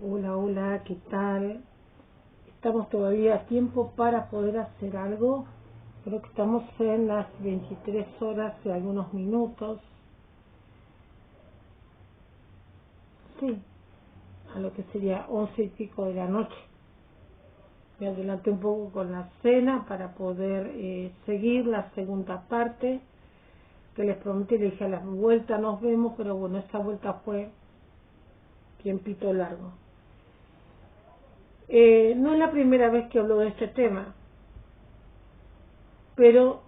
Hola, hola, ¿qué tal? Estamos todavía a tiempo para poder hacer algo. Creo que estamos en las 23 horas y algunos minutos. Sí, a lo que sería 11 y pico de la noche. Me adelanté un poco con la cena para poder seguir la segunda parte que les prometí. Le dije a la vuelta nos vemos, pero bueno, esta vuelta fue tiempito largo. No es la primera vez que hablo de este tema, pero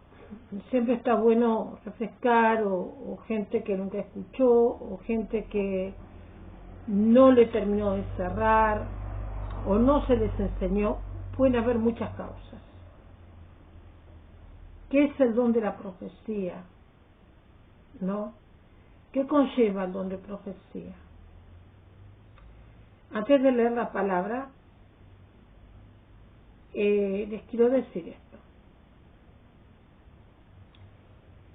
siempre está bueno refrescar o gente que nunca escuchó o gente que no le terminó de cerrar o no se les enseñó. Pueden haber muchas causas. ¿Qué es el don de la profecía? ¿No? ¿Qué conlleva el don de profecía? Antes de leer la palabra, les quiero decir esto.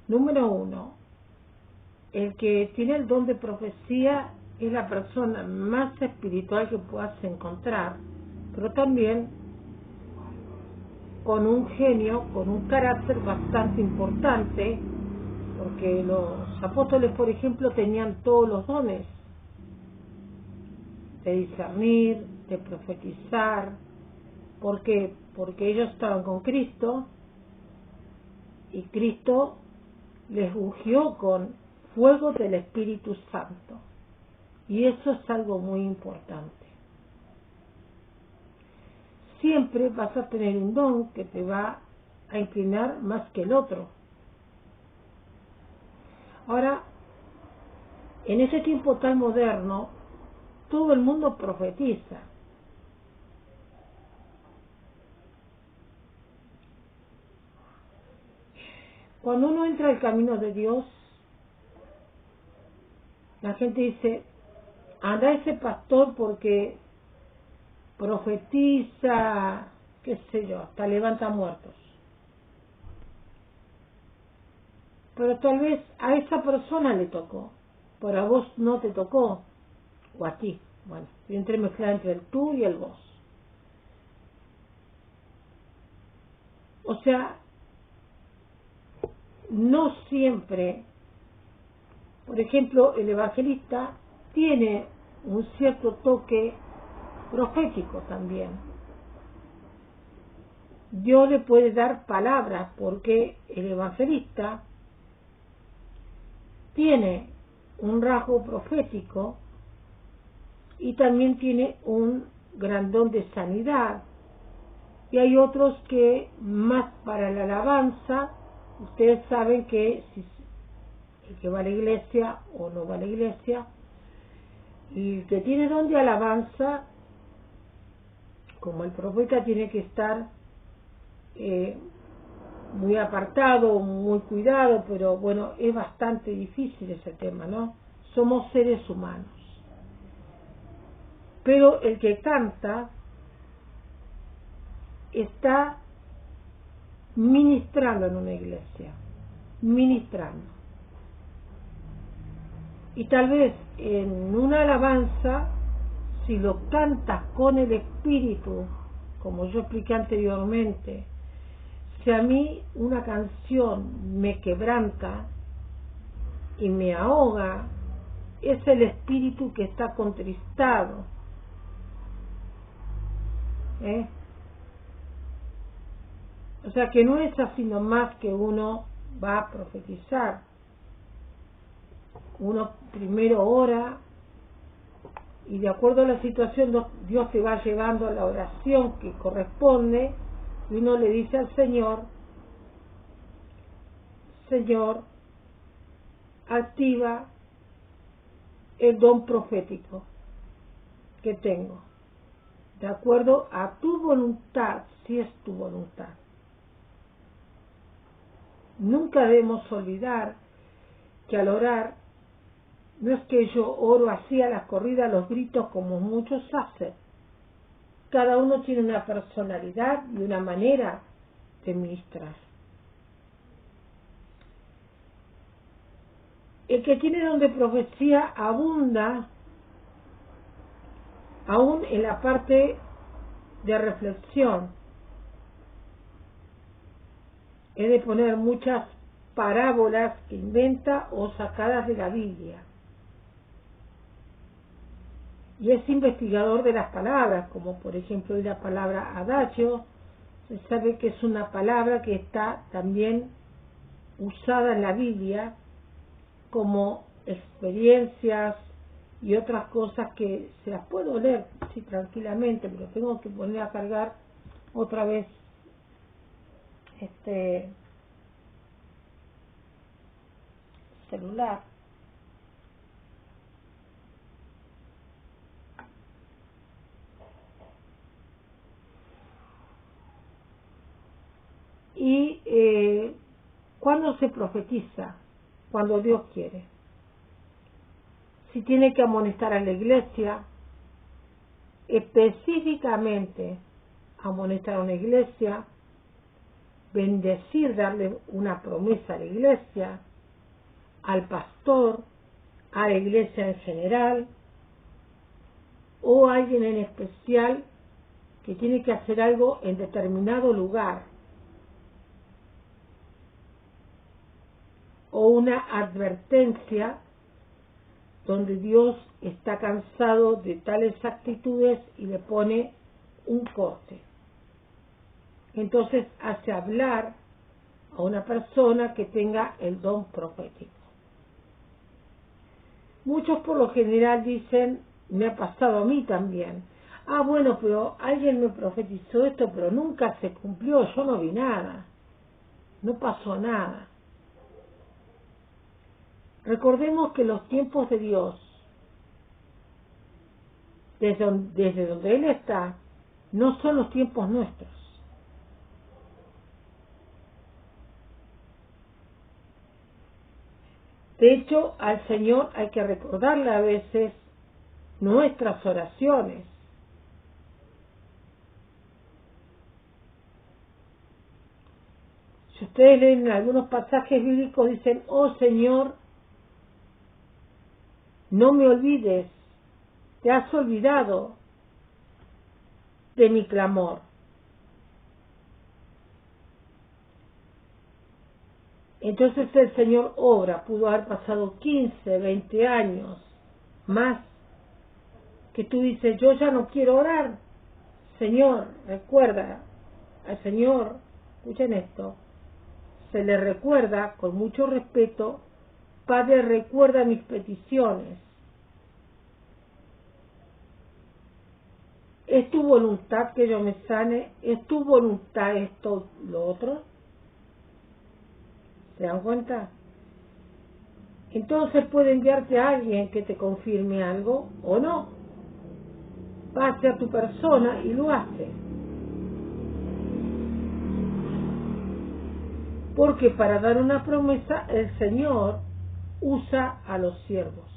Número 1, el que tiene el don de profecía es la persona más espiritual que puedas encontrar, pero también con un genio, con un carácter bastante importante, porque los apóstoles, por ejemplo, tenían todos los dones de discernir, de profetizar. ¿Por qué? Porque ellos estaban con Cristo y Cristo les ungió con fuego del Espíritu Santo. Y eso es algo muy importante. Siempre vas a tener un don que te va a inclinar más que el otro. Ahora, en ese tiempo tan moderno, todo el mundo profetiza. Cuando uno entra al camino de Dios, la gente dice, anda ese pastor porque profetiza, qué sé yo, hasta levanta muertos. Pero tal vez a esa persona le tocó, pero a vos no te tocó, o a ti. Bueno, yo entré mezclada entre el tú y el vos. O sea, no siempre, por ejemplo, el evangelista tiene un cierto toque profético también. Dios le puede dar palabras porque el evangelista tiene un rasgo profético y también tiene un gran don de sanidad. Y hay otros que más para la alabanza. Ustedes saben que si el que va a la iglesia o no va a la iglesia, y el que tiene don de alabanza, como el profeta, tiene que estar muy apartado, muy cuidado, pero bueno, es bastante difícil ese tema, ¿no? Somos seres humanos. Pero el que canta está ministrando en una iglesia, ministrando. Y tal vez en una alabanza, si lo cantas con el espíritu, como yo expliqué anteriormente, si a mí una canción me quebranta y me ahoga, es el espíritu que está contristado. O sea que no es así nomás que uno va a profetizar. Uno primero ora y de acuerdo a la situación Dios te va llevando a la oración que corresponde y uno le dice al Señor, Señor, activa el don profético que tengo, de acuerdo a tu voluntad, si es tu voluntad. Nunca debemos olvidar que al orar no es que yo oro así a las corridas, a los gritos como muchos hacen. Cada uno tiene una personalidad y una manera de ministrar. El que tiene don de profecía abunda aún en la parte de reflexión, es de poner muchas parábolas que inventa o sacadas de la Biblia. Y es investigador de las palabras, como por ejemplo la palabra adagio. Se sabe que es una palabra que está también usada en la Biblia como experiencias y otras cosas que se las puedo leer sí, tranquilamente, pero tengo que poner a cargar otra vez este celular. Y ¿cuándo se profetiza? Cuando Dios quiere. Si tiene que amonestar a la iglesia, específicamente amonestar a una iglesia, bendecir, darle una promesa a la iglesia, al pastor, a la iglesia en general, o a alguien en especial que tiene que hacer algo en determinado lugar, o una advertencia donde Dios está cansado de tales actitudes y le pone un corte. Entonces hace hablar a una persona que tenga el don profético. Muchos por lo general dicen, me ha pasado a mí también, bueno, pero alguien me profetizó esto, pero nunca se cumplió, yo no vi nada, no pasó nada. Recordemos que los tiempos de Dios, desde donde Él está, no son los tiempos nuestros. De hecho, al Señor hay que recordarle a veces nuestras oraciones. Si ustedes leen algunos pasajes bíblicos, dicen, oh Señor, no me olvides, te has olvidado de mi clamor. Entonces el Señor obra, pudo haber pasado 15, 20 años más, que tú dices, yo ya no quiero orar. Señor, recuerda al Señor, escuchen esto, se le recuerda con mucho respeto, Padre, recuerda mis peticiones. ¿Es tu voluntad que yo me sane? ¿Es tu voluntad esto, lo otro? ¿Se dan cuenta? Entonces puede enviarte a alguien que te confirme algo o no. Va hacia tu persona y lo hace. Porque para dar una promesa el Señor usa a los siervos,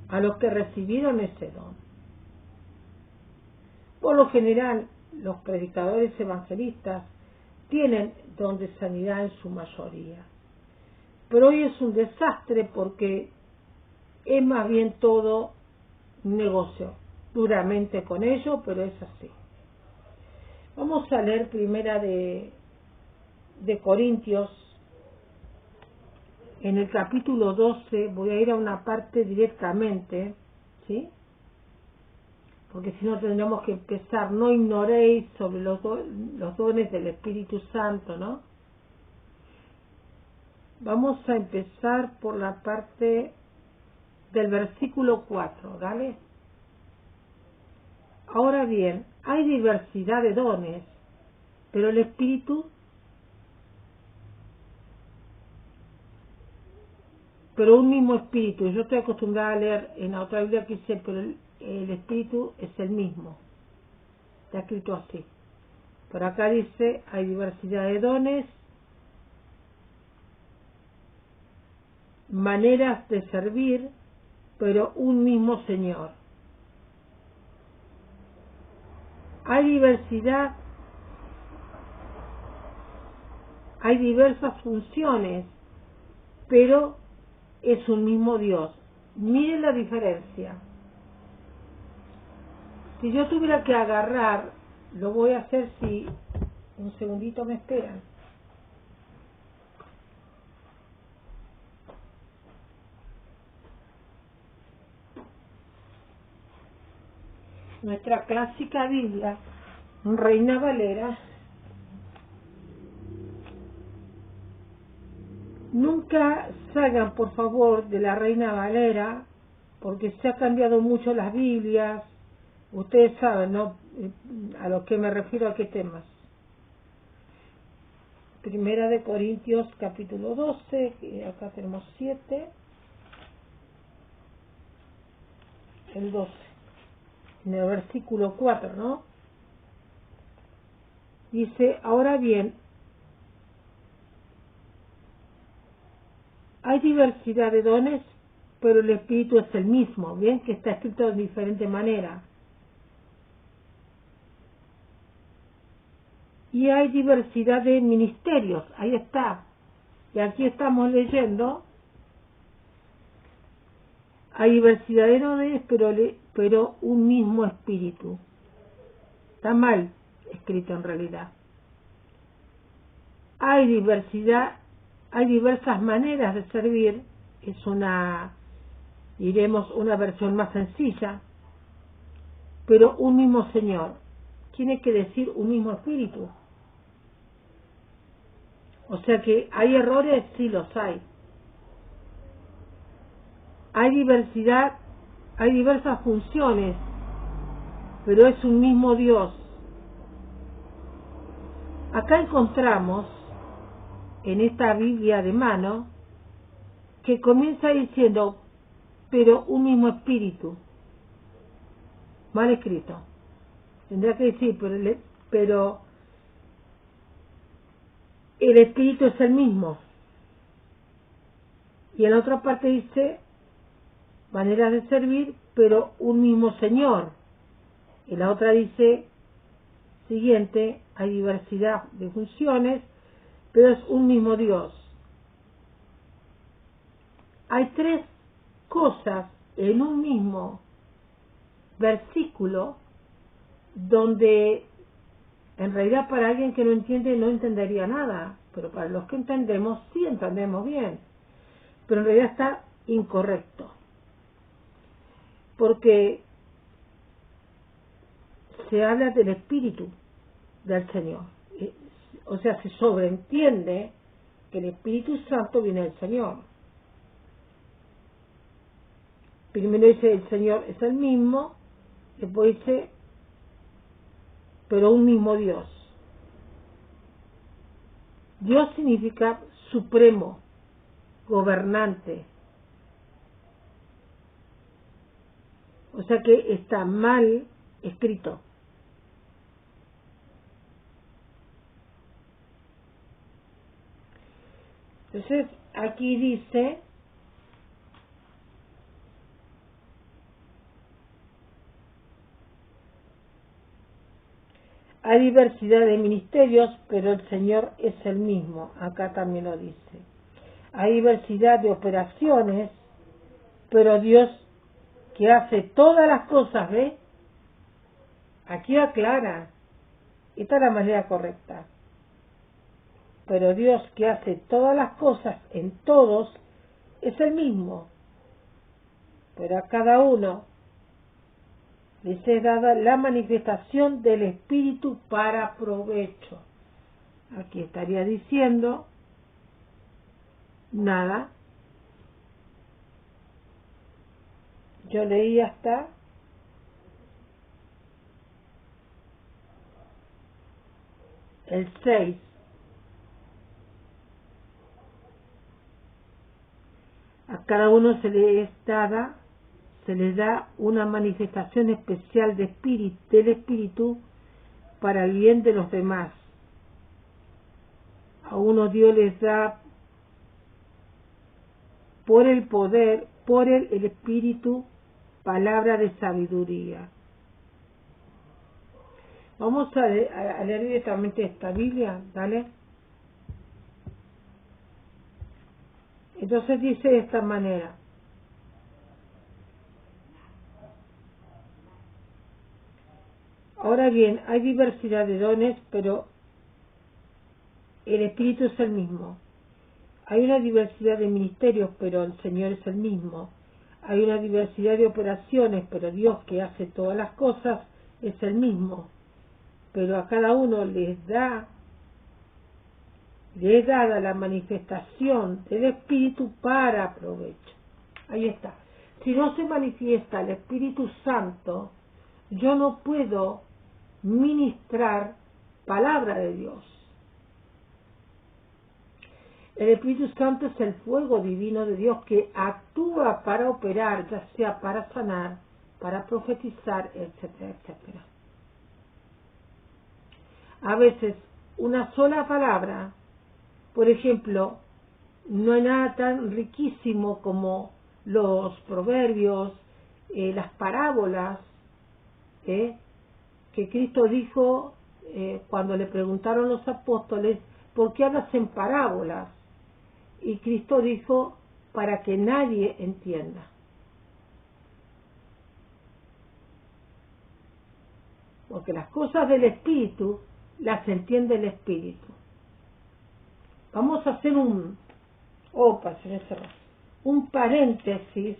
a los que recibieron ese don. Por lo general, los predicadores evangelistas tienen don de sanidad en su mayoría. Pero hoy es un desastre porque es más bien todo negocio, duramente con ello, pero es así. Vamos a leer primera de Corintios, en el capítulo 12, voy a ir a una parte directamente, ¿sí? Porque si no tendríamos que empezar, no ignoréis sobre los dones del Espíritu Santo, ¿no? Vamos a empezar por la parte del versículo 4, ¿vale? Ahora bien, hay diversidad de dones, pero el Espíritu, pero un mismo Espíritu. Yo estoy acostumbrada a leer en la otra Biblia que dice, pero el Espíritu es el mismo. Está escrito así. Pero acá dice, hay diversidad de dones, maneras de servir, pero un mismo Señor. Hay diversidad, hay diversas funciones, pero es un mismo Dios. Miren la diferencia. Si yo tuviera que agarrar, lo voy a hacer si un segundito me esperan. Nuestra clásica Biblia, Reina Valera. Nunca salgan, por favor, de la Reina Valera, porque se ha cambiado mucho las Biblias. Ustedes saben, ¿no? A lo que me refiero, a qué temas. Primera de Corintios, capítulo 12, que acá tenemos 7, el 12, en el versículo 4, ¿no? Dice, ahora bien, hay diversidad de dones, pero el Espíritu es el mismo, ¿bien? Que está escrito de diferente manera. Y hay diversidad de ministerios, ahí está. Y aquí estamos leyendo, hay diversidad de dones, pero un mismo Espíritu. Está mal escrito en realidad. Hay diversidad, hay diversas maneras de servir, es diremos una versión más sencilla, pero un mismo Señor. Tiene que decir un mismo Espíritu. O sea que hay errores, sí los hay. Hay diversidad, hay diversas funciones, pero es un mismo Dios. Acá encontramos, en esta Biblia de mano, que comienza diciendo, pero un mismo Espíritu. Mal escrito. Tendría que decir, pero el Espíritu es el mismo. Y en la otra parte dice, maneras de servir, pero un mismo Señor. En la otra dice, siguiente, hay diversidad de funciones, pero es un mismo Dios. Hay tres cosas en un mismo versículo donde en realidad para alguien que no entiende no entendería nada, pero para los que entendemos sí entendemos bien, pero en realidad está incorrecto, porque se habla del Espíritu del Señor, o sea, se sobreentiende que el Espíritu Santo viene del Señor. Primero dice el Señor es el mismo, después dice pero un mismo Dios. Dios significa supremo, gobernante. O sea que está mal escrito. Entonces aquí dice, hay diversidad de ministerios, pero el Señor es el mismo. Acá también lo dice. Hay diversidad de operaciones, pero Dios que hace todas las cosas, ¿ve? Aquí aclara. Esta es la manera correcta. Pero Dios que hace todas las cosas en todos es el mismo. Pero a cada uno les es dada la manifestación del Espíritu para provecho. Aquí estaría diciendo nada. Yo leí hasta el 6. A cada uno se les da una manifestación especial del Espíritu para el bien de los demás. A uno Dios les da por el poder, por el Espíritu, palabra de sabiduría. Vamos a leer directamente esta Biblia, ¿vale? Entonces dice de esta manera: Ahora bien, hay diversidad de dones, pero el Espíritu es el mismo. Hay una diversidad de ministerios, pero el Señor es el mismo. Hay una diversidad de operaciones, pero Dios, que hace todas las cosas, es el mismo. Pero a cada uno le es dada la manifestación del Espíritu para provecho. Ahí está. Si no se manifiesta el Espíritu Santo, yo no puedo ministrar palabra de Dios. El Espíritu Santo es el fuego divino de Dios que actúa para operar, ya sea para sanar, para profetizar, etcétera, etcétera. A veces una sola palabra, por ejemplo, no hay nada tan riquísimo como los proverbios, las parábolas, que Cristo dijo cuando le preguntaron los apóstoles, ¿por qué hablas en parábolas? Y Cristo dijo, para que nadie entienda. Porque las cosas del Espíritu las entiende el Espíritu. Vamos a hacer un paréntesis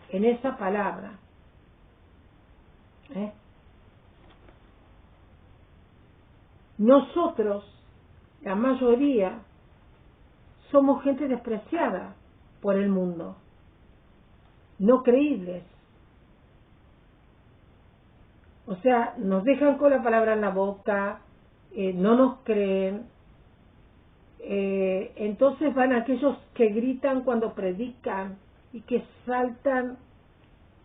en esa palabra. Nosotros, la mayoría, somos gente despreciada por el mundo, no creíbles. O sea, nos dejan con la palabra en la boca, no nos creen. Entonces van aquellos que gritan cuando predican y que saltan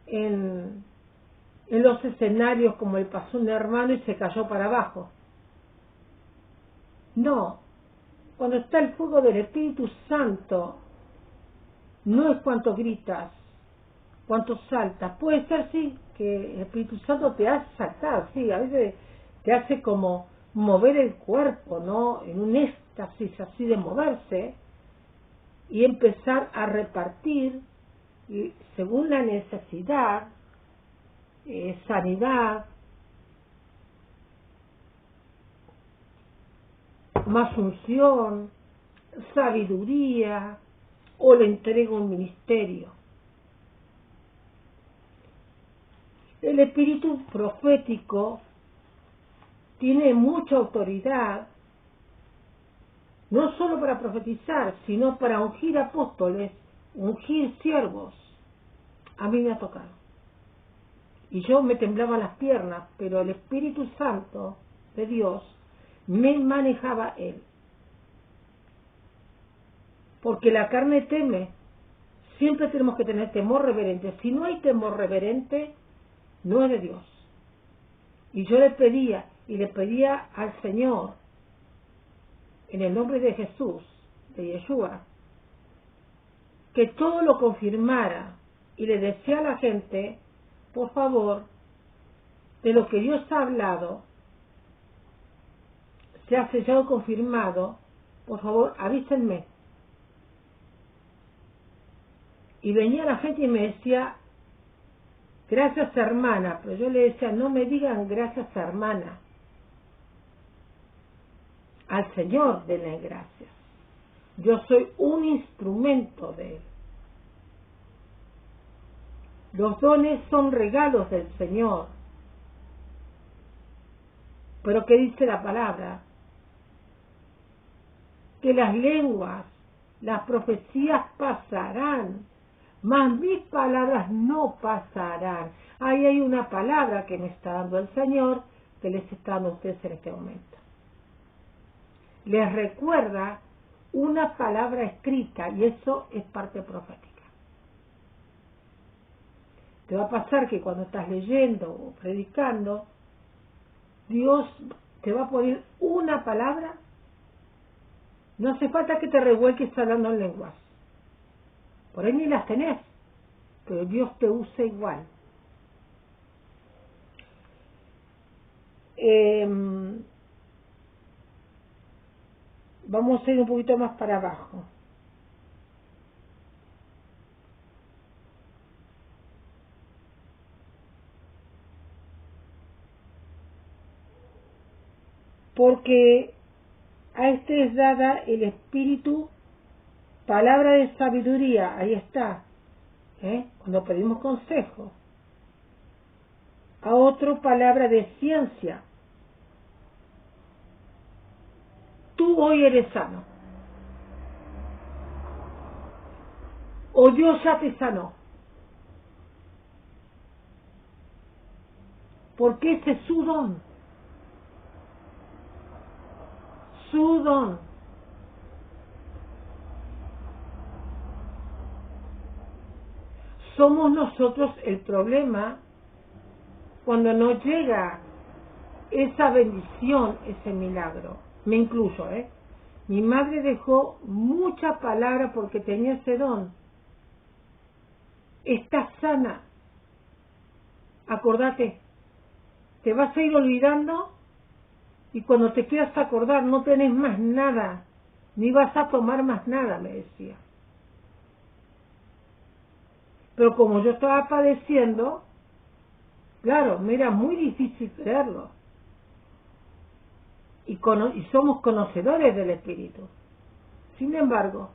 en los escenarios, como le pasó a un hermano y se cayó para abajo. No, cuando está el fuego del Espíritu Santo, no es cuánto gritas, cuánto saltas. Puede ser, sí, que el Espíritu Santo te hace saltar, sí, a veces te hace como mover el cuerpo, ¿no? En un éxtasis así de moverse y empezar a repartir según la necesidad, sanidad, más unción, sabiduría, o le entrega un ministerio. El espíritu profético tiene mucha autoridad, no solo para profetizar, sino para ungir apóstoles, ungir siervos. A mí me ha tocado. Y yo me temblaban las piernas, pero el Espíritu Santo de Dios me manejaba él. Porque la carne teme. Siempre tenemos que tener temor reverente. Si no hay temor reverente, no es de Dios. Y yo le pedía al Señor, en el nombre de Jesús, de Yeshua, que todo lo confirmara, y le decía a la gente, por favor, de lo que Dios ha hablado, se ha sellado confirmado, por favor avísenme. Y venía la gente y me decía, gracias hermana, pero yo le decía, no me digan gracias hermana, al Señor denle gracias. Yo soy un instrumento de Él. Los dones son regalos del Señor. Pero ¿qué dice la palabra? Que las lenguas, las profecías pasarán, mas mis palabras no pasarán. Ahí hay una palabra que me está dando el Señor, que les está dando a ustedes en este momento. Les recuerda una palabra escrita, y eso es parte profética. Te va a pasar que cuando estás leyendo o predicando, Dios te va a poner una palabra. No hace falta que te revuelques hablando en lenguas. Por ahí ni las tenés, pero Dios te usa igual. Vamos a ir un poquito más para abajo. porque a este es dada el Espíritu, palabra de sabiduría, ahí está, cuando pedimos consejo. A otro, palabra de ciencia. Tú hoy eres sano, o Dios ya te sanó, porque ese es su don, su don. Somos nosotros el problema cuando nos llega esa bendición, ese milagro. Me incluyo, Mi madre dejó mucha palabra porque tenía ese don. Estás sana. Acordate, te vas a ir olvidando y cuando te quieras acordar no tenés más nada, ni vas a tomar más nada, me decía. Pero como yo estaba padeciendo, claro, me era muy difícil creerlo. Y somos conocedores del Espíritu. Sin embargo,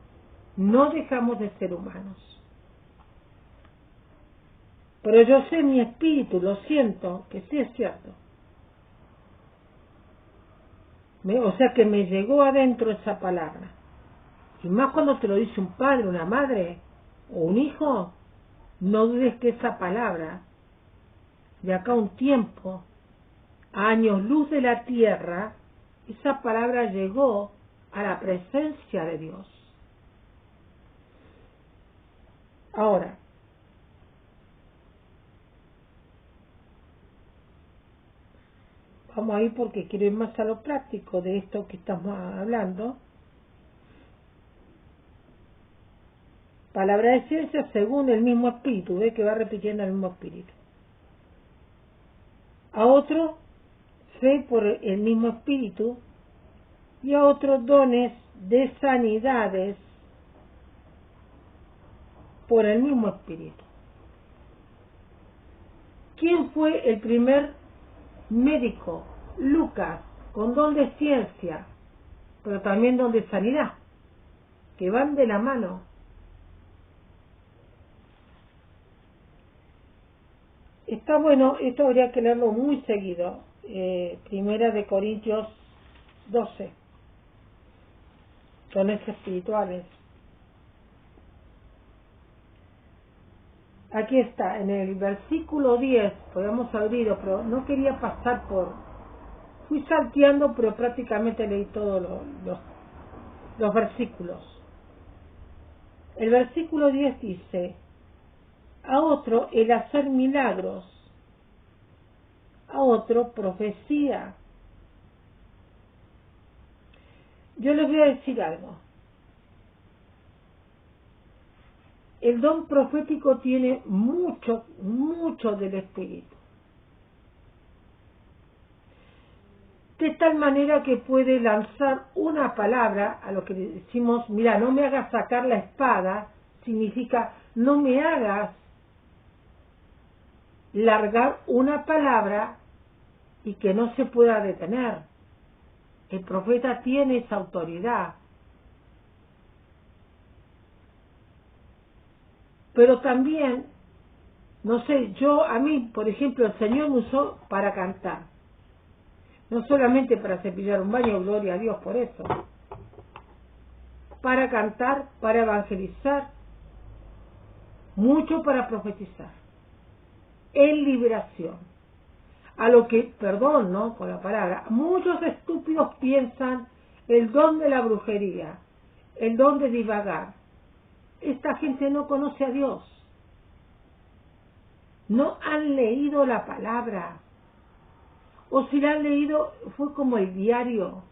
no dejamos de ser humanos. Pero yo sé en mi espíritu, lo siento, que sí es cierto. O sea que me llegó adentro esa palabra. Y más cuando te lo dice un padre, una madre o un hijo, no dudes que esa palabra, de acá a un tiempo, a años luz de la tierra, esa palabra llegó a la presencia de Dios. Ahora, vamos a ir porque quiero ir más a lo práctico de esto que estamos hablando. Palabra de ciencia según el mismo espíritu, ve que va repitiendo el mismo espíritu. A otro, fe por el mismo espíritu, y a otros dones de sanidades por el mismo espíritu. ¿Quién fue el primer médico? Lucas, con don de ciencia, pero también don de sanidad, que van de la mano. Está bueno, esto habría que leerlo muy seguido. Primera de Corintios 12, dones espirituales. Aquí está, en el versículo 10, podemos abrirlo, pero no quería pasar fui salteando, pero prácticamente leí todos los versículos. El versículo 10 dice, a otro el hacer milagros, a otro profecía. Yo les voy a decir algo. El don profético tiene mucho, mucho del Espíritu. De tal manera que puede lanzar una palabra, a lo que decimos, mira, no me hagas sacar la espada, significa no me hagas largar una palabra y que no se pueda detener. El profeta tiene esa autoridad. Pero también, no sé, a mí, por ejemplo, el Señor me usó para cantar. No solamente para cepillar un baño, gloria a Dios por eso. Para cantar, para evangelizar, mucho para profetizar. En liberación. A lo que, perdón, ¿no? Por la palabra, muchos estúpidos piensan el don de la brujería, el don de divagar. Esta gente no conoce a Dios. No han leído la palabra. O si la han leído, fue como el diario.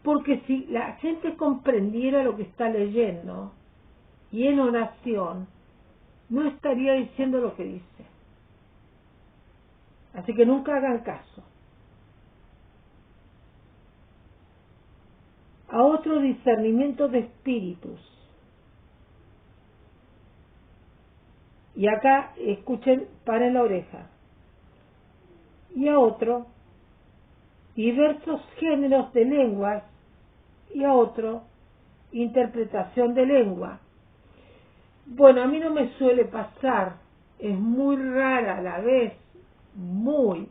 Porque si la gente comprendiera lo que está leyendo y en oración, no estaría diciendo lo que dice. Así que nunca hagan caso. A otro discernimiento de espíritus. Y acá, escuchen, paren la oreja. y a otro diversos géneros de lenguas y a otro interpretación de lengua. Bueno, a mí no me suele pasar, es muy rara a la vez, muy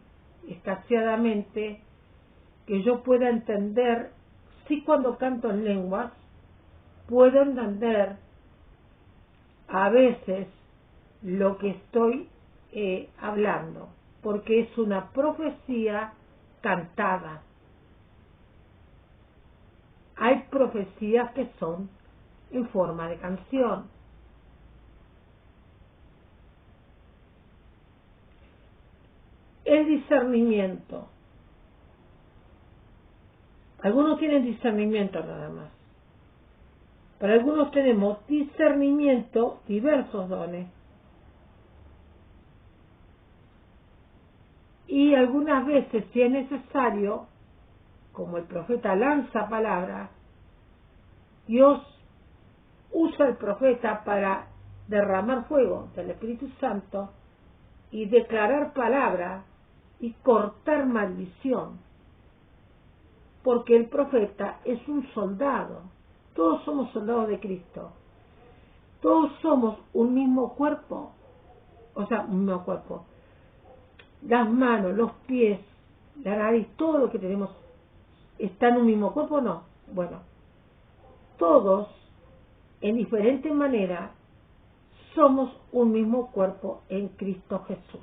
escaseadamente, que yo pueda entender, sí, cuando canto en lenguas, puedo entender a veces lo que estoy hablando, porque es una profecía cantada. Hay profecías que son en forma de canción. El discernimiento. Algunos tienen discernimiento nada más. Para algunos tenemos discernimiento, diversos dones. Y algunas veces, si es necesario, como el profeta lanza palabras, Dios usa al profeta para derramar fuego del Espíritu Santo y declarar palabra y cortar maldición, porque el profeta es un soldado. Todos somos soldados de Cristo, todos somos un mismo cuerpo, o sea, un mismo cuerpo, las manos, los pies, la nariz, todo lo que tenemos está en un mismo cuerpo, ¿no? Bueno, todos en diferente manera somos un mismo cuerpo en Cristo Jesús.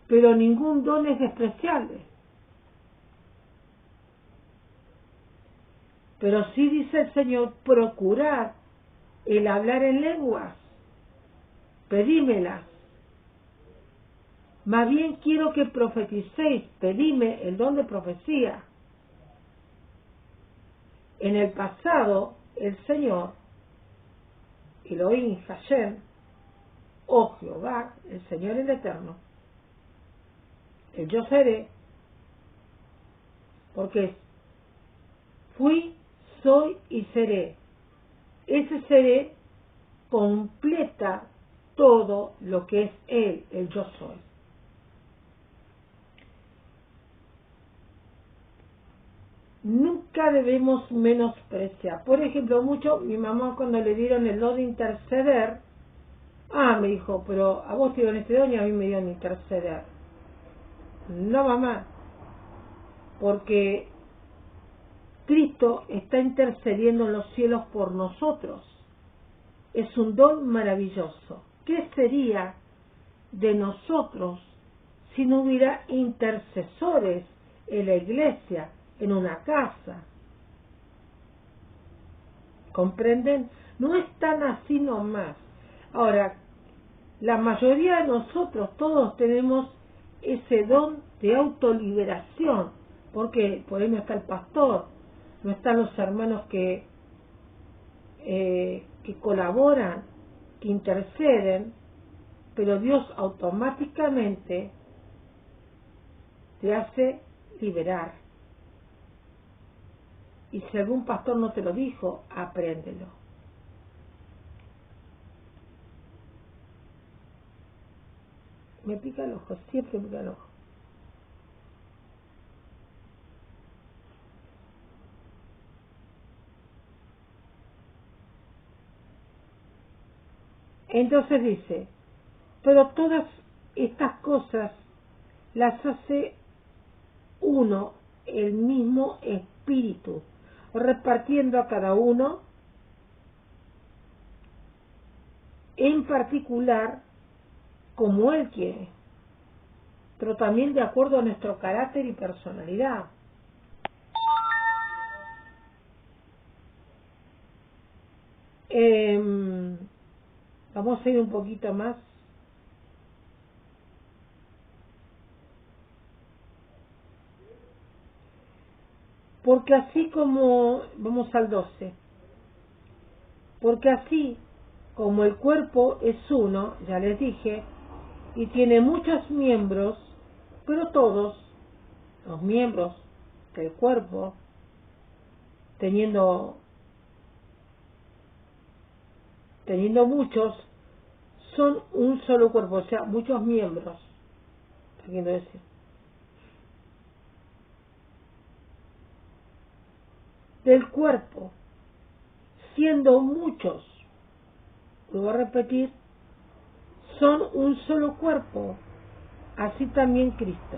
Pero ningún don es despreciable. Pero sí dice el Señor, procurad el hablar en lenguas, pedímelas. Más bien quiero que profeticéis, pedime el don de profecía. En el pasado, el Señor, Elohim Hashem, o Jehová, el Señor el Eterno, el Yo seré, porque fui, soy y seré. Ese seré completa todo lo que es Él, el Yo soy. Nunca debemos menospreciar. Por ejemplo, mi mamá cuando le dieron el don de interceder, me dijo, pero a vos te dieron este don y a mí me dieron interceder. No, mamá, porque Cristo está intercediendo en los cielos por nosotros. Es un don maravilloso. ¿Qué sería de nosotros si no hubiera intercesores en la iglesia, en una casa? ¿Comprenden? No es tan así nomás. Ahora, la mayoría de nosotros, todos tenemos ese don de autoliberación, porque por ahí no está el pastor, no están los hermanos que colaboran, que interceden, pero Dios automáticamente te hace liberar. Y si algún pastor no te lo dijo, apréndelo. Me pica el ojo, siempre me pica el ojo. Entonces dice, pero todas estas cosas las hace uno, el mismo Espíritu, repartiendo a cada uno en particular como Él quiere, pero también de acuerdo a nuestro carácter y personalidad. Vamos a ir un poquito más. Porque así como, vamos al 12, porque así como el cuerpo es uno, ya les dije, y tiene muchos miembros, pero todos los miembros del cuerpo, teniendo teniendo muchos, son un solo cuerpo, o sea, muchos miembros, queriendo decir. Del cuerpo, siendo muchos, vuelvo a repetir, son un solo cuerpo, así también Cristo.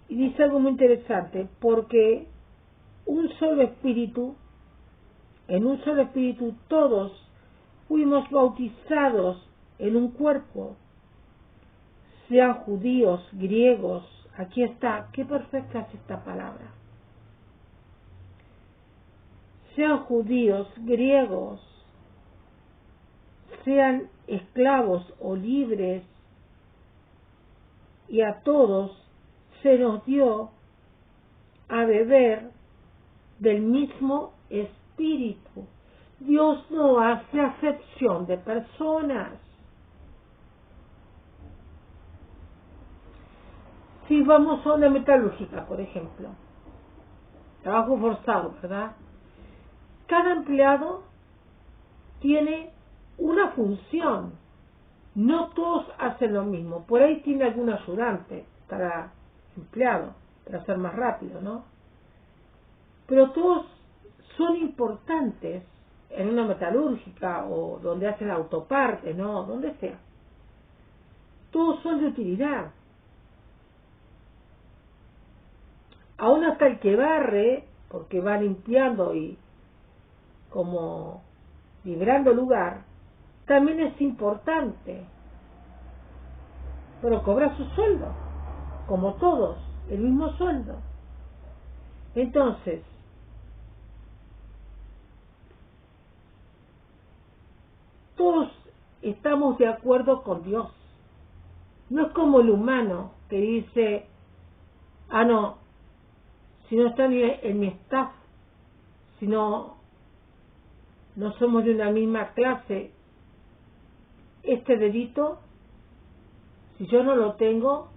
Y dice algo muy interesante, porque un solo espíritu, en un solo espíritu todos fuimos bautizados en un cuerpo, sean judíos, griegos, aquí está, qué perfecta es esta palabra, sean judíos, griegos, sean esclavos o libres, y a todos se nos dio a beber del mismo espíritu. Dios no hace acepción de personas. Si vamos a una metalúrgica, por ejemplo, trabajo forzado, ¿verdad? Cada empleado tiene una función. No todos hacen lo mismo. Por ahí tiene algún ayudante para empleado, para hacer más rápido, ¿no? Pero todos son importantes en una metalúrgica o donde hacen autopartes, ¿no? Donde sea. Todos son de utilidad. Aún hasta el que barre, porque va limpiando y como librando lugar, también es importante. Pero cobra su sueldo, como todos, el mismo sueldo. Entonces, todos estamos de acuerdo con Dios. No es como el humano que dice, no, si no está en mi staff, si no somos de una misma clase, este dedito, si yo no lo tengo,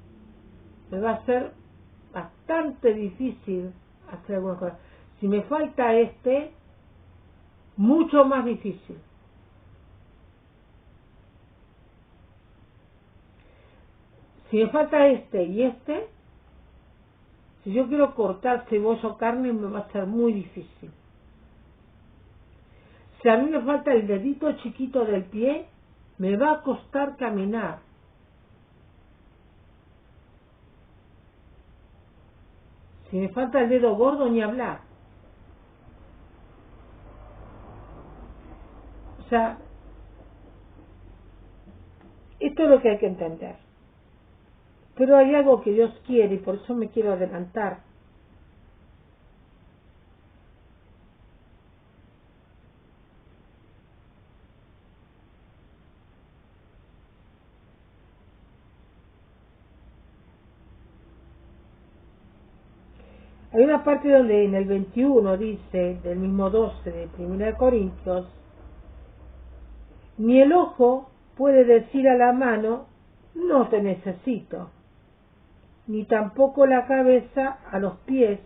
me va a ser bastante difícil hacer alguna cosa. Si me falta mucho más difícil. Si me falta y si yo quiero cortar cebolla o carne, me va a ser muy difícil. Si a mí me falta el dedito chiquito del pie, me va a costar caminar. Si me falta el dedo gordo, ni hablar. O sea, esto es lo que hay que entender. Pero hay algo que Dios quiere y por eso me quiero adelantar. Hay una parte donde en el 21 dice, del mismo 12 de 1 Corintios, ni el ojo puede decir a la mano, no te necesito, ni tampoco la cabeza a los pies,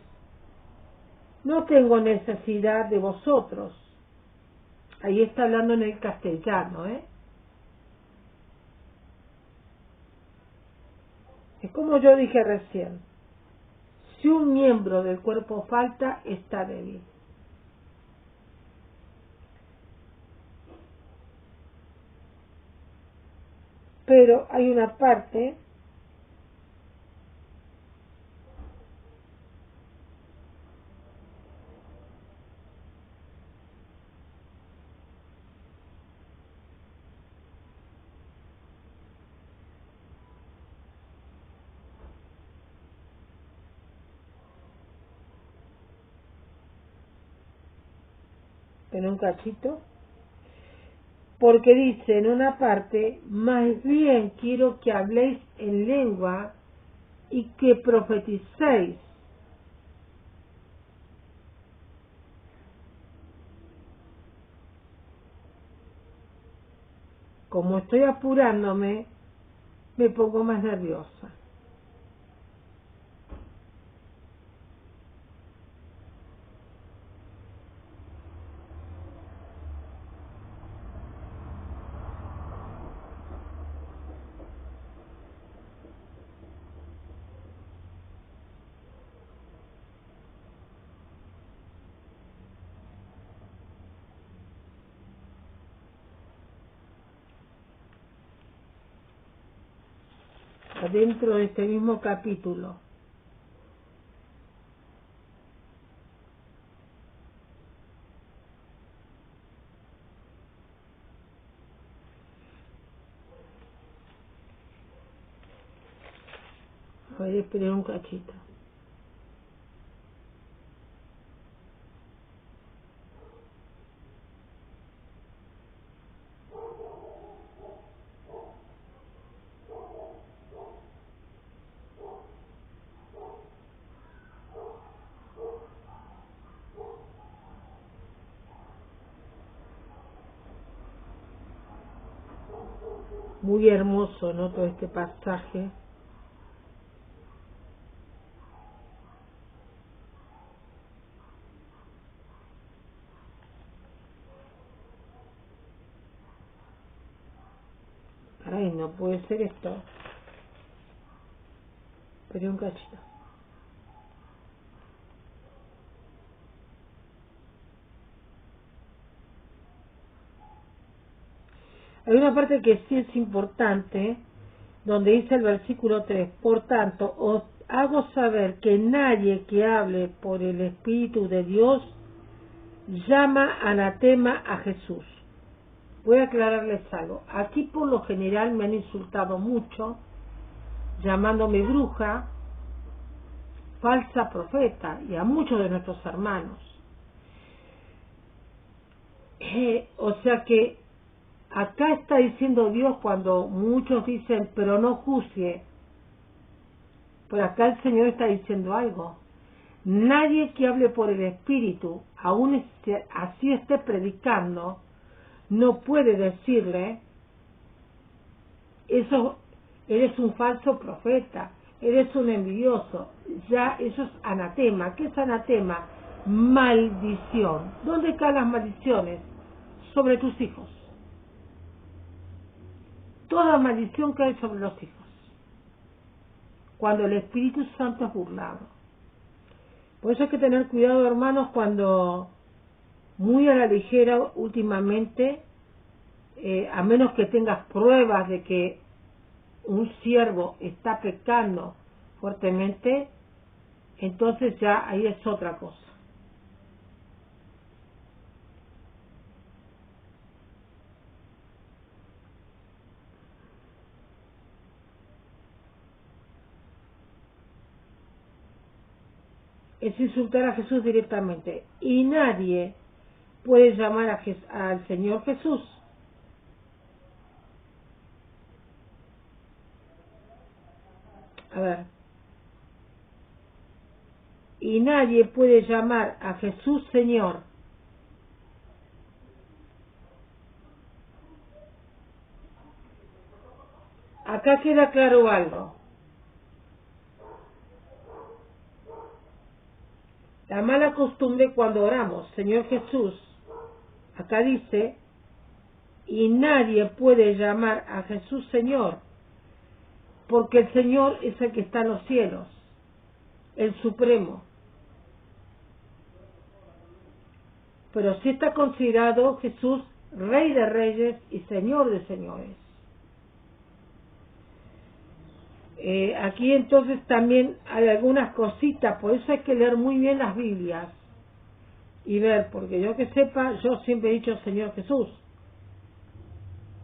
no tengo necesidad de vosotros. Ahí está hablando en el castellano, Es como yo dije recién, si un miembro del cuerpo falta, está débil. Pero hay una parte en un cachito, porque dice en una parte, más bien quiero que habléis en lengua y que profeticéis. Como estoy apurándome, me pongo más nerviosa. adentro de este mismo capítulo. A ver, esperen un cachito. Muy hermoso, ¿no? Todo este pasaje. Ay, no puede ser esto. Pero un cachito. Hay una parte que sí es importante, donde dice el versículo 3, por tanto, os hago saber que nadie que hable por el Espíritu de Dios llama anatema a Jesús. Voy a aclararles algo. Aquí por lo general me han insultado mucho, llamándome bruja, falsa profeta, y a muchos de nuestros hermanos. O sea que acá está diciendo Dios cuando muchos dicen, pero no juzgue. Por acá el Señor está diciendo algo. Nadie que hable por el Espíritu, aún así esté predicando, no puede decirle, eso, eres un falso profeta, eres un envidioso. Ya eso es anatema. ¿Qué es anatema? Maldición. ¿Dónde caen las maldiciones? Sobre tus hijos. Toda maldición cae sobre los hijos cuando el Espíritu Santo es burlado. Por eso hay que tener cuidado, hermanos, cuando muy a la ligera últimamente, a menos que tengas pruebas de que un siervo está pecando fuertemente, entonces ya ahí es otra cosa. Es insultar a Jesús directamente. Y nadie puede llamar al Señor Jesús. A ver. Y nadie puede llamar a Jesús Señor. Acá queda claro algo. La mala costumbre cuando oramos, Señor Jesús, acá dice, y nadie puede llamar a Jesús Señor, porque el Señor es el que está en los cielos, el Supremo. Pero sí está considerado Jesús Rey de Reyes y Señor de Señores. Aquí entonces también hay algunas cositas, por eso hay que leer muy bien las Biblias y ver, porque yo que sepa, yo siempre he dicho Señor Jesús,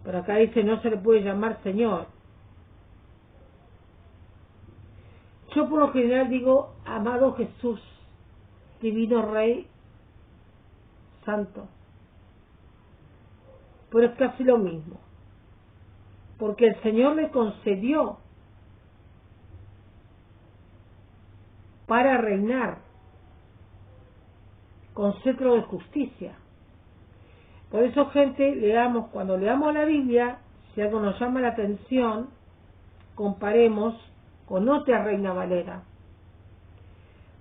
pero acá dice no se le puede llamar Señor. Yo por lo general digo amado Jesús, divino Rey, Santo, pero es casi lo mismo, porque el Señor le concedió para reinar con cetro de justicia. Por eso, gente, cuando leamos la Biblia, si algo nos llama la atención, comparemos con otra Reina Valera,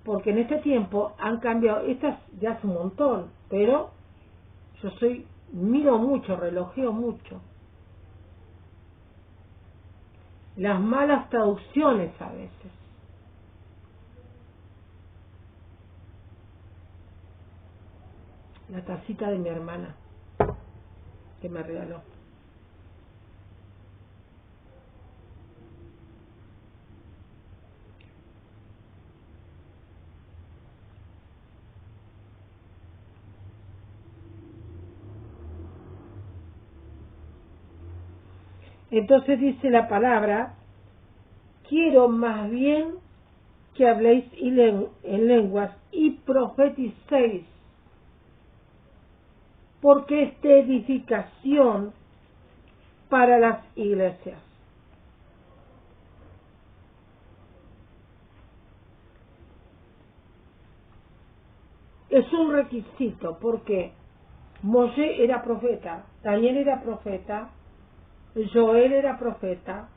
porque en este tiempo han cambiado, estas ya hace un montón, pero yo miro mucho, relojeo mucho las malas traducciones a veces. La tacita de mi hermana que me regaló. Entonces dice la palabra, quiero más bien que habléis en lenguas y profeticéis, porque es de edificación para las iglesias. Es un requisito, porque Moshe era profeta, Daniel era profeta, Joel era profeta,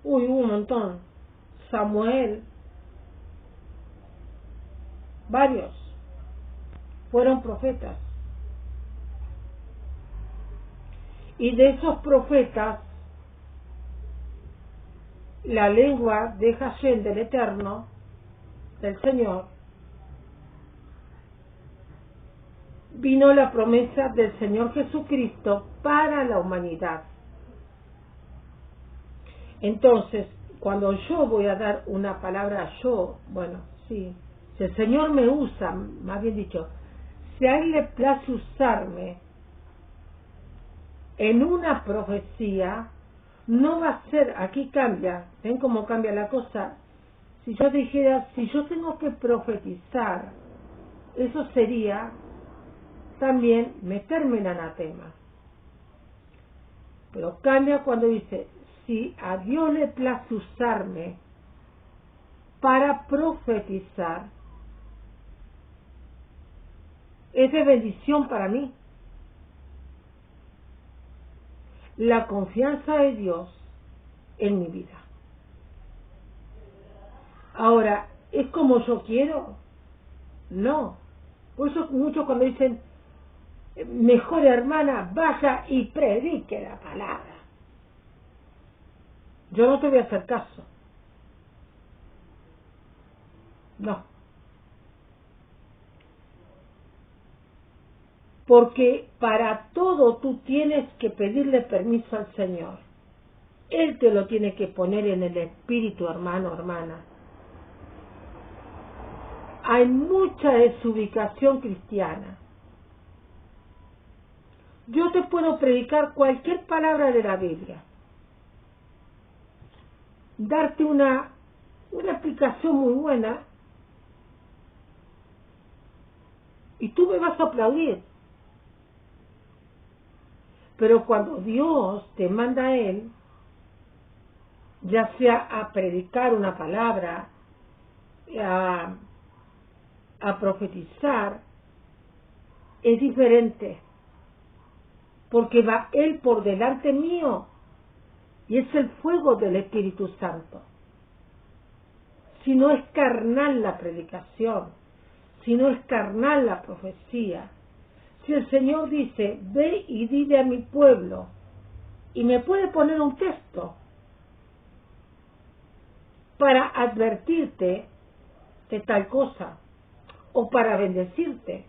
hubo un montón, Samuel, varios fueron profetas. Y de esos profetas, la lengua de Hashem, del Eterno, del Señor, vino la promesa del Señor Jesucristo para la humanidad. Entonces, cuando yo voy a dar una palabra, bueno, sí, si el Señor me usa, más bien dicho, si a Él le place usarme en una profecía, no va a ser, aquí cambia, ven cómo cambia la cosa. Si yo dijera, si yo tengo que profetizar, eso sería también meterme en anatema. Pero cambia cuando dice, si a Dios le place usarme para profetizar, es de bendición para mí. La confianza de Dios en mi vida. Ahora, ¿es como yo quiero? No. Por eso muchos cuando dicen, mejor hermana, vaya y predique la palabra. Yo no te voy a hacer caso. No. Porque para todo tú tienes que pedirle permiso al Señor. Él te lo tiene que poner en el espíritu, hermano, hermana. Hay mucha desubicación cristiana. Yo te puedo predicar cualquier palabra de la Biblia, darte una explicación muy buena, y tú me vas a aplaudir. Pero cuando Dios te manda a Él, ya sea a predicar una palabra, a profetizar, es diferente. Porque va Él por delante mío, y es el fuego del Espíritu Santo. Si no es carnal la predicación, si no es carnal la profecía, si el Señor dice, ve y dile a mi pueblo, y me puede poner un texto para advertirte de tal cosa, o para bendecirte.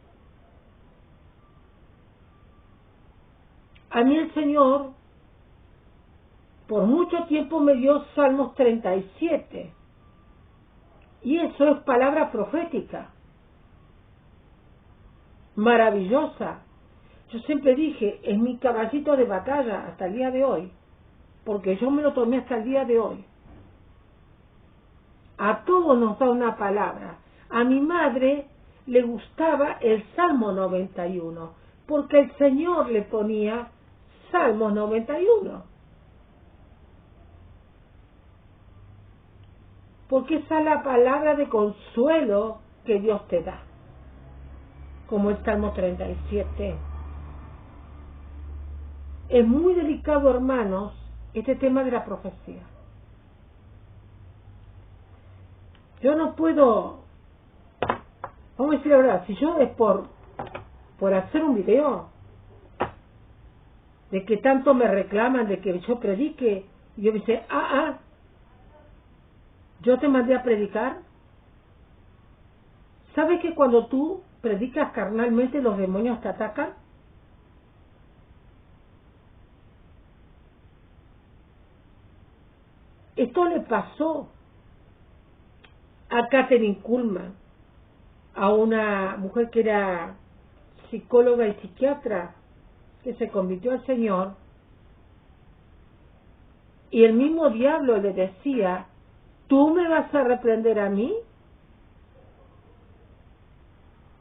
A mí el Señor por mucho tiempo me dio Salmos 37, y eso es palabra profética, maravillosa. Yo siempre dije, es mi caballito de batalla hasta el día de hoy, porque yo me lo tomé hasta el día de hoy. A todos nos da una palabra. A mi madre le gustaba el Salmo 91, porque el Señor le ponía Salmos 91. Porque esa es la palabra de consuelo que Dios te da, como el Salmo 37. Es muy delicado, hermanos, este tema de la profecía. Yo no puedo, vamos a decir la verdad, si yo es por hacer un video, de que tanto me reclaman de que yo predique, y yo me dice, yo te mandé a predicar. ¿Sabes que cuando tú predicas carnalmente los demonios te atacan? Esto le pasó a Katherine Kuhlman, a una mujer que era psicóloga y psiquiatra, que se convirtió al Señor, Y el mismo diablo le decía, ¿tú me vas a reprender a mí?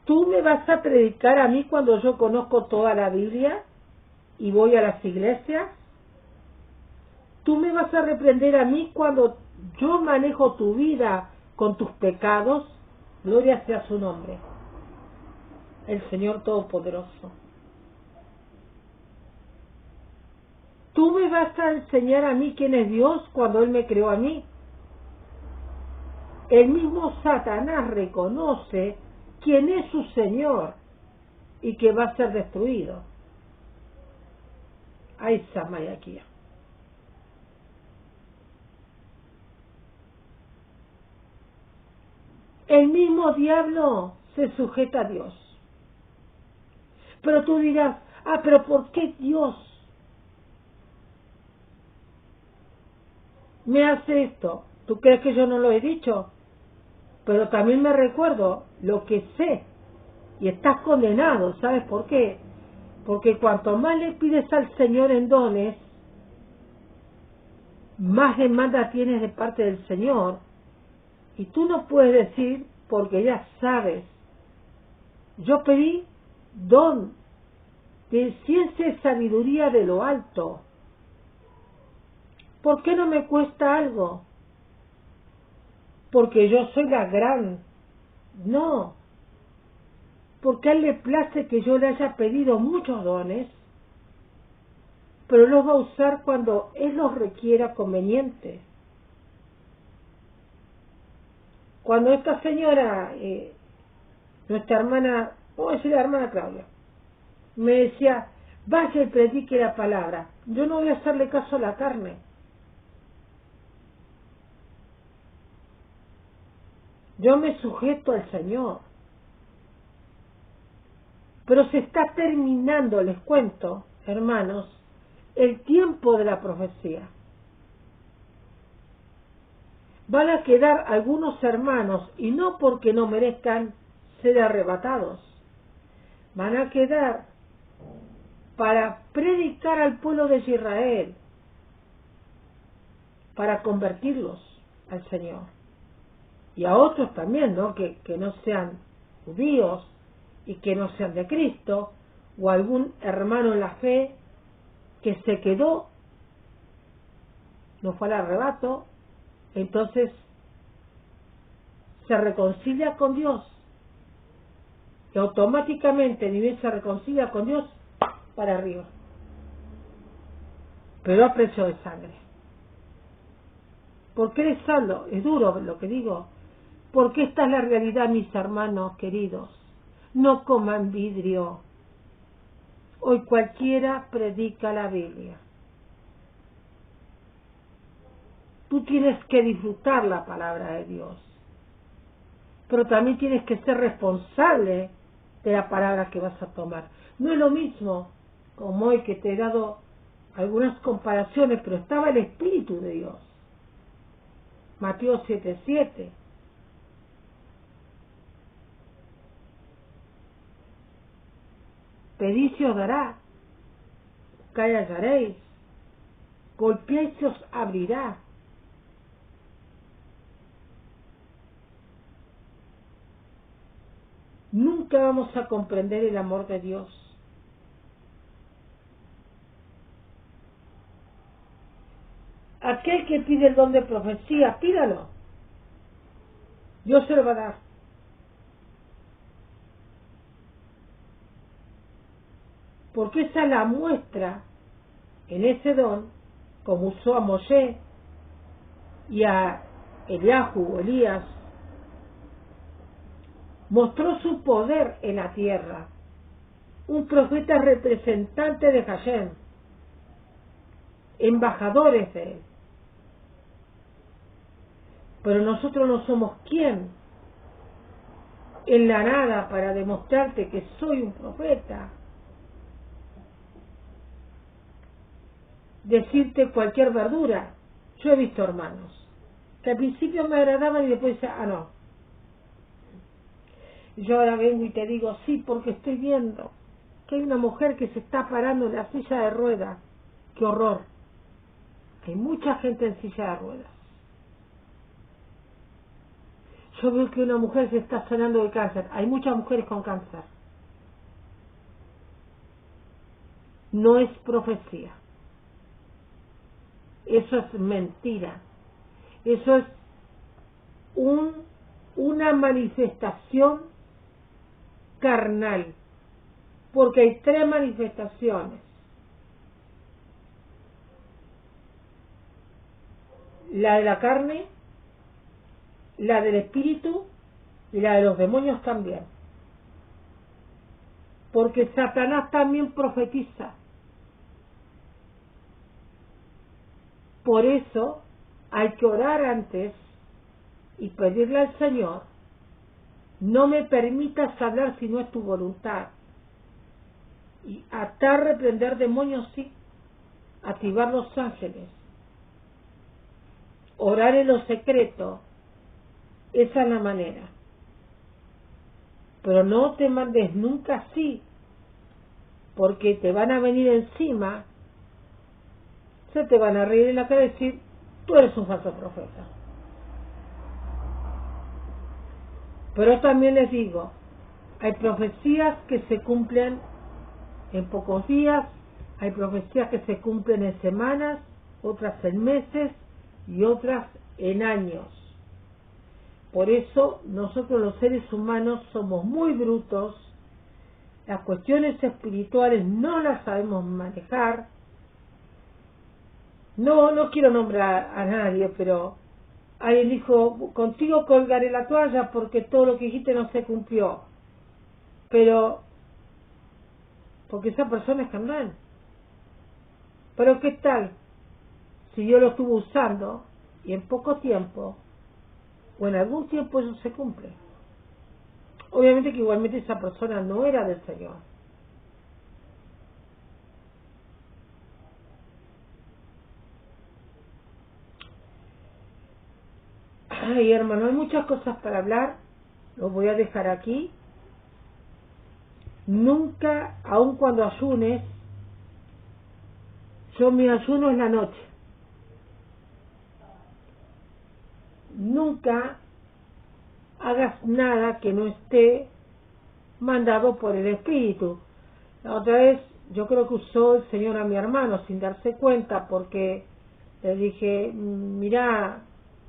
¿Tú me vas a predicar a mí cuando yo conozco toda la Biblia y voy a las iglesias? ¿Tú me vas a reprender a mí cuando yo manejo tu vida con tus pecados? Gloria sea su nombre, el Señor Todopoderoso. ¿Tú me vas a enseñar a mí quién es Dios cuando Él me creó a mí? El mismo Satanás reconoce quién es su Señor y que va a ser destruido. Ay, Samayaquía. El mismo diablo se sujeta a Dios. Pero tú dirás, pero ¿por qué Dios me hace esto? ¿Tú crees que yo no lo he dicho? Pero también me recuerdo lo que sé. Y estás condenado, ¿sabes por qué? Porque cuanto más le pides al Señor en dones, más demanda tienes de parte del Señor. Y tú no puedes decir, porque ya sabes, yo pedí don de ciencia y sabiduría de lo alto. ¿Por qué no me cuesta algo? Porque yo soy la gran. No, porque a Él le place que yo le haya pedido muchos dones, pero los va a usar cuando Él los requiera conveniente. Cuando esta señora, nuestra hermana, vamos a decir la hermana Claudia, me decía, vaya y predique la palabra, yo no voy a hacerle caso a la carne. Yo me sujeto al Señor. Pero se está terminando, les cuento, hermanos, el tiempo de la profecía. Van a quedar algunos hermanos, y no porque no merezcan ser arrebatados, van a quedar para predicar al pueblo de Israel, para convertirlos al Señor. Y a otros también, ¿no? Que no sean judíos y que no sean de Cristo, o algún hermano en la fe que se quedó, no fue al arrebato, entonces se reconcilia con Dios, y automáticamente ni bien se reconcilia con Dios, para arriba, pero a precio de sangre. ¿Por qué les hablo? Es duro lo que digo, porque esta es la realidad, mis hermanos queridos. No coman vidrio. Hoy cualquiera predica la Biblia. Tú tienes que disfrutar la palabra de Dios, pero también tienes que ser responsable de la palabra que vas a tomar. No es lo mismo, como hoy que te he dado algunas comparaciones, pero estaba el Espíritu de Dios. Mateo 7:7. Pedid y os dará, buscad y hallaréis, golpead y se os abrirá. Nunca vamos a comprender el amor de Dios. Aquel que pide el don de profecía, pídalo. Dios se lo va a dar. Porque esa es la muestra en ese don, como usó a Moshe y a Eliahu, Elías, mostró su poder en la tierra. Un profeta representante de Hashem, embajadores de él. Pero nosotros no somos quien en la nada para demostrarte que soy un profeta, decirte cualquier verdura. Yo he visto hermanos que al principio me agradaban y después decían, no. Y yo ahora vengo y te digo, sí, porque estoy viendo que hay una mujer que se está parando en la silla de ruedas. ¡Qué horror! Hay mucha gente en silla de ruedas. Yo veo que una mujer se está sanando de cáncer. Hay muchas mujeres con cáncer. No es profecía. Eso es mentira. Eso es una manifestación carnal. Porque hay 3 manifestaciones. La de la carne, la del espíritu y la de los demonios también. Porque Satanás también profetiza. Por eso hay que orar antes y pedirle al Señor, no me permitas hablar si no es tu voluntad. Y atar, reprender demonios, sí. Activar los ángeles. Orar en lo secreto. Esa es la manera. Pero no te mandes nunca así, porque te van a venir encima, se te van a reír en la cara y decir, tú eres un falso profeta. Pero también les digo, hay profecías que se cumplen en pocos días, hay profecías que se cumplen en semanas, otras en meses y otras en años. Por eso nosotros los seres humanos somos muy brutos, las cuestiones espirituales no las sabemos manejar. No quiero nombrar a nadie, pero alguien dijo, contigo colgaré la toalla porque todo lo que dijiste no se cumplió. Pero, porque esa persona es carnal. Pero ¿qué tal si yo lo estuve usando y en poco tiempo o en algún tiempo eso se cumple? Obviamente que igualmente esa persona no era del Señor. Ay, hermano, hay muchas cosas para hablar, lo voy a dejar aquí. Nunca, aun cuando ayunes, yo mi ayuno es la noche. Nunca hagas nada que no esté mandado por el Espíritu. La otra vez yo creo que usó el Señor a mi hermano sin darse cuenta, porque le dije, mirá,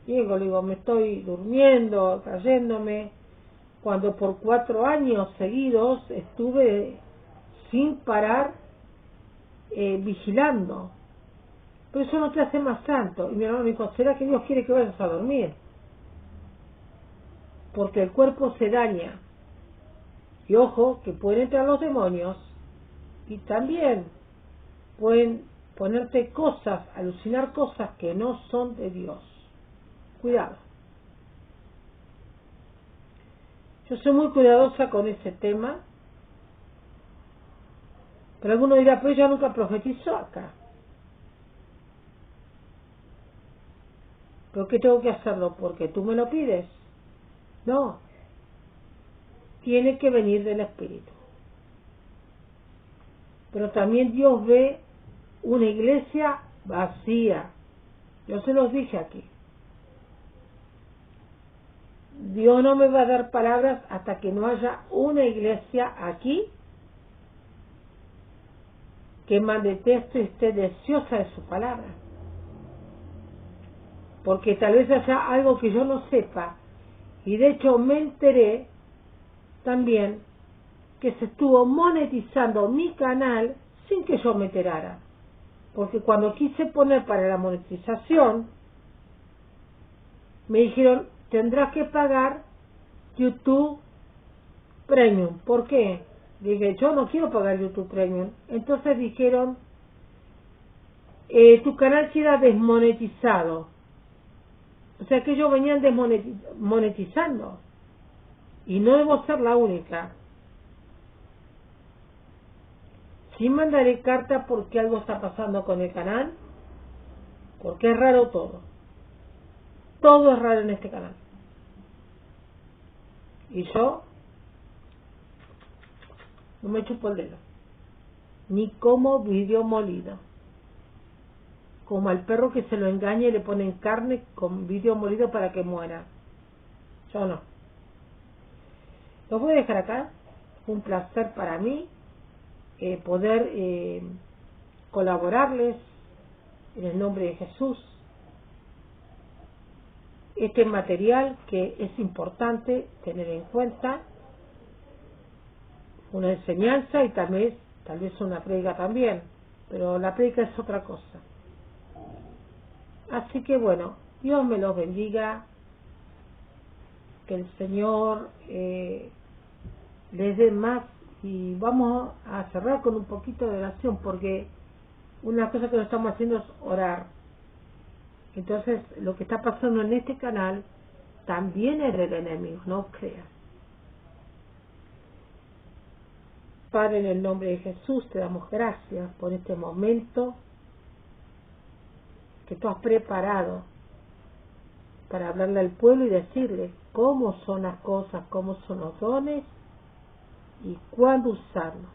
Diego, le digo, me estoy durmiendo, cayéndome, cuando por 4 años seguidos estuve sin parar vigilando. Pero eso no te hace más santo. Y mi hermano me dijo, ¿será que Dios quiere que vayas a dormir? Porque el cuerpo se daña. Y ojo, que pueden entrar los demonios y también pueden ponerte cosas, alucinar cosas que no son de Dios. Cuidado. Yo soy muy cuidadosa con ese tema, pero alguno dirá, pero ella nunca profetizó acá. ¿Pero qué tengo que hacerlo? ¿Porque tú me lo pides? No. Tiene que venir del Espíritu. Pero también Dios ve una iglesia vacía. Yo se los dije aquí. Dios no me va a dar palabras hasta que no haya una iglesia aquí que mande texto y esté deseosa de su palabra. Porque tal vez haya algo que yo no sepa. Y de hecho me enteré también que se estuvo monetizando mi canal sin que yo me enterara. Porque cuando quise poner para la monetización, me dijeron, tendrás que pagar YouTube Premium. ¿Por qué? Dije, yo no quiero pagar YouTube Premium. Entonces dijeron, tu canal queda desmonetizado. O sea que ellos venían monetizando. Y no debo ser la única. Sí mandaré carta porque algo está pasando con el canal, porque es raro todo. Todo es raro en este canal. Y yo no me chupo el dedo. Ni como vídeo molido. como al perro que se lo engaña y le ponen carne con vidrio molido para que muera. Yo no. Los voy a dejar acá. Fue un placer para mí poder colaborarles en el nombre de Jesús. Este material que es importante tener en cuenta, una enseñanza y tal vez una prédica también, pero la prédica es otra cosa. Así que bueno, Dios me los bendiga, que el Señor les dé más, y vamos a cerrar con un poquito de oración, porque una cosa que lo estamos haciendo es orar. Entonces lo que está pasando en este canal también es del enemigo, no creas. Padre, en el nombre de Jesús te damos gracias por este momento que tú has preparado para hablarle al pueblo y decirle cómo son las cosas, cómo son los dones y cuándo usarlos.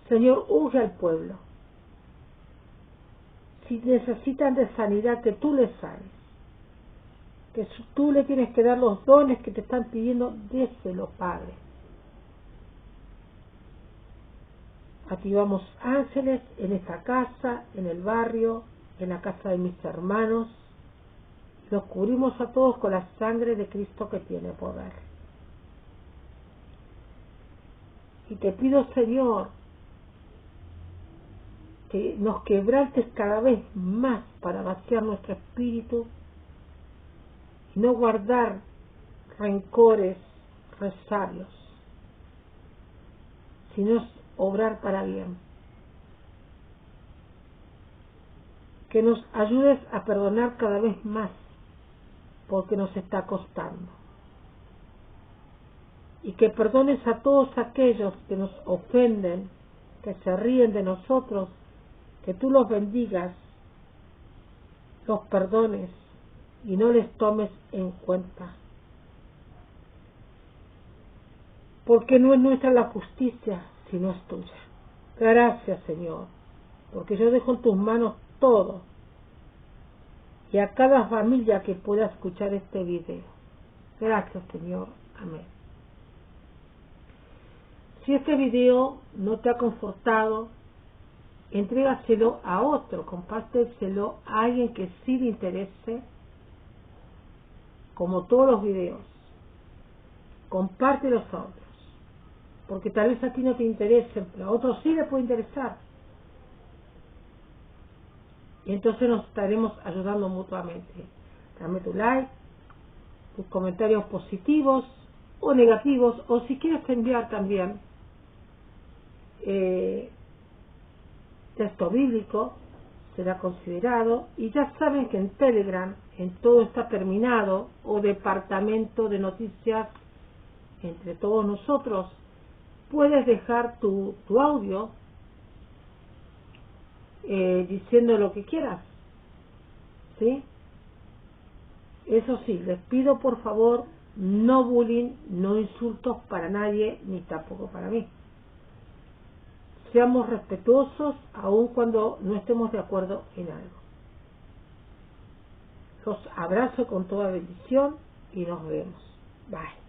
Señor, unge al pueblo. Si necesitan de sanidad, que tú les sanes. Que tú le tienes que dar los dones que te están pidiendo, déselo, Padre. Activamos ángeles en esta casa, en el barrio, en la casa de mis hermanos. Los cubrimos a todos con la sangre de Cristo que tiene poder. Y te pido, Señor, que nos quebrantes cada vez más para vaciar nuestro espíritu y no guardar rencores, resabios, sino obrar para bien. Que nos ayudes a perdonar cada vez más, porque nos está costando. Y que perdones a todos aquellos que nos ofenden, que se ríen de nosotros, que tú los bendigas, los perdones y no les tomes en cuenta. Porque no es nuestra la justicia, sino es tuya. Gracias, Señor, porque yo dejo en tus manos todo y a cada familia que pueda escuchar este video. Gracias, Señor. Amén. Si este video no te ha confortado, entrégaselo a otro, compárteselo a alguien que sí le interese, como todos los videos. Comparte los audios, porque tal vez a ti no te interesen, pero a otros sí les puede interesar. Y entonces nos estaremos ayudando mutuamente. Dame tu like, tus comentarios positivos o negativos, o si quieres enviar también texto bíblico, será considerado. Y ya saben que en Telegram, en Todo Está Terminado, o Departamento de Noticias Entre Todos Nosotros, puedes dejar tu audio diciendo lo que quieras, ¿sí? Eso sí, les pido por favor no bullying, no insultos para nadie, ni tampoco para mí. Seamos respetuosos aun cuando no estemos de acuerdo en algo. Los abrazo con toda bendición y nos vemos. Bye.